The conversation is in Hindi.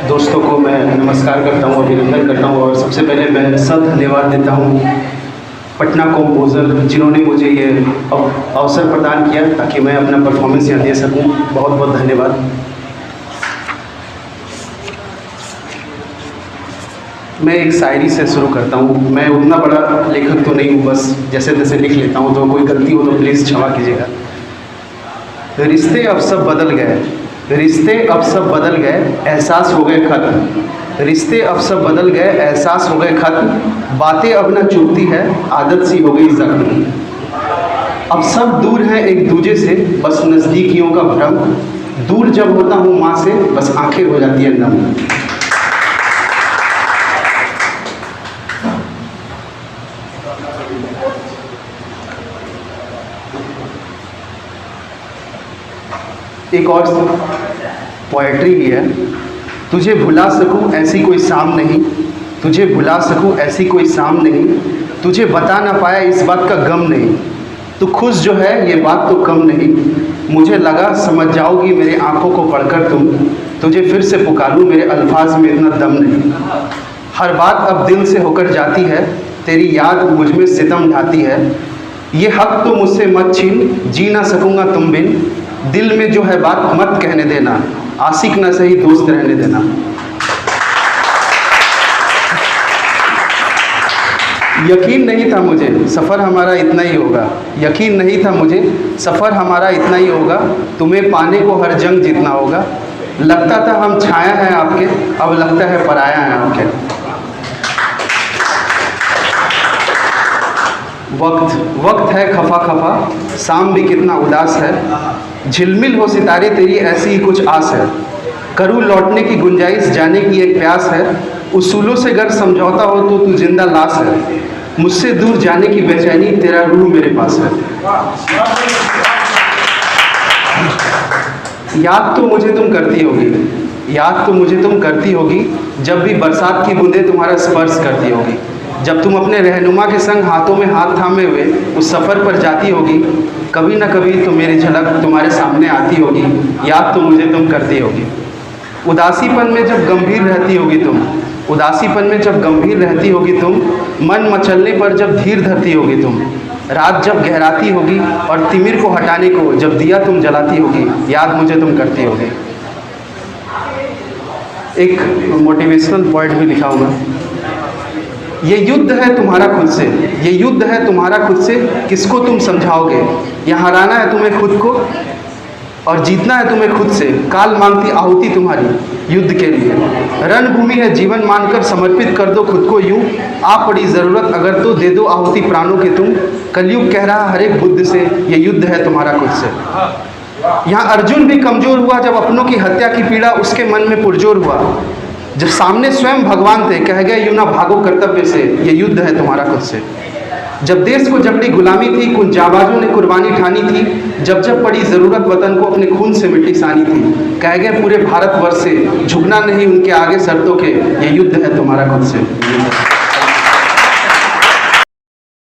दोस्तों को मैं नमस्कार करता हूँ, अभिनंदन करता हूँ और सबसे पहले मैं सब धन्यवाद देता हूँ पटना कंपोज़र जिन्होंने मुझे ये अवसर प्रदान किया ताकि मैं अपना परफॉर्मेंस यहाँ दे सकूँ। बहुत बहुत धन्यवाद। मैं एक शायरी से शुरू करता हूँ। मैं उतना बड़ा लेखक तो नहीं हूँ, बस जैसे तैसे लिख लेता हूँ, तो कोई गलती हो तो प्लीज़ क्षमा कीजिएगा। रिश्ते अब सब बदल गए, रिश्ते अब सब बदल गए, एहसास हो गए खत्म। रिश्ते अब सब बदल गए, एहसास हो गए खत्म। बातें अब न चुभती है, आदत सी हो गई जख्म। अब सब दूर हैं एक दूजे से, बस नज़दीकियों का भ्रम। दूर जब होता हूँ माँ से, बस आंखें हो जाती है नम। एक और पोएट्री ही है। तुझे भुला सकूं ऐसी कोई शाम नहीं, तुझे भुला सकूं ऐसी कोई शाम नहीं, तुझे बता ना पाया इस बात का गम नहीं। तू खुश जो है ये बात तो कम नहीं, मुझे लगा समझ जाओगी मेरे आंखों को पढ़कर तुम। तुझे फिर से पुकारूं मेरे अल्फाज में इतना दम नहीं। हर बात अब दिल से होकर जाती है, तेरी याद मुझ में सितम ढाती है। ये हक तो मुझसे मत छीन, जी ना सकूँगा तुम बिन। दिल में जो है बात मत कहने देना, आशिक ना सही दोस्त रहने देना। यकीन नहीं था मुझे सफ़र हमारा इतना ही होगा, यकीन नहीं था मुझे सफ़र हमारा इतना ही होगा। तुम्हें पाने को हर जंग जीतना होगा। लगता था हम छाया हैं आपके, अब लगता है पराया हैं आपके। वक्त है खफा खफा, शाम भी कितना उदास है। झिलमिल हो सितारे तेरी ऐसी ही कुछ आस है। करूँ लौटने की गुंजाइश जाने की एक प्यास है। उसूलों से अगर समझौता हो तो तू जिंदा लाश है। मुझसे दूर जाने की बेचैनी तेरा रूह मेरे पास है। याद तो मुझे तुम करती होगी, याद तो मुझे तुम करती होगी, जब भी बरसात की बूंदें तुम्हारा स्पर्श करती होगी। जब तुम अपने रहनुमा के संग हाथों में हाथ थामे हुए उस सफ़र पर जाती होगी। कभी ना कभी तो मेरी झलक तुम्हारे सामने आती होगी, याद तो मुझे तुम करती होगी। उदासीपन में जब गंभीर रहती होगी तुम, उदासीपन में जब गंभीर रहती होगी तुम, मन मचलने पर जब धीर धरती होगी तुम। रात जब गहराती होगी और तिमिर को हटाने को जब दिया तुम जलाती होगी, याद मुझे तुम करती होगी। एक मोटिवेशनल पॉइंट भी लिखा होगा। ये युद्ध है तुम्हारा खुद से, ये युद्ध है तुम्हारा खुद से, किसको तुम समझाओगे। यहाँ हराना है तुम्हें खुद को और जीतना है तुम्हें खुद से। काल मांगती आहुति तुम्हारी युद्ध के लिए। रणभूमि है जीवन मानकर समर्पित कर दो खुद को यूं। आ पड़ी ज़रूरत अगर तो दे दो आहुति प्राणों की तुम। कलयुग कह रहा हर एक बुद्ध से, ये युद्ध है तुम्हारा खुद से। यहाँ अर्जुन भी कमज़ोर हुआ जब अपनों की हत्या की पीड़ा उसके मन में पुरजोर हुआ। जब सामने स्वयं भगवान थे, कह गए यूं ना भागो कर्तव्य से, ये युद्ध है तुम्हारा खुद से। जब देश को जबड़ी गुलामी थी, कुछ जाबाजों ने कुर्बानी ठानी थी। जब जब पड़ी ज़रूरत वतन को अपने खून से मिट्टी सानी थी। कह गए पूरे भारतवर्ष से, झुकना नहीं उनके आगे शर्तों के, ये युद्ध है तुम्हारा खुद से।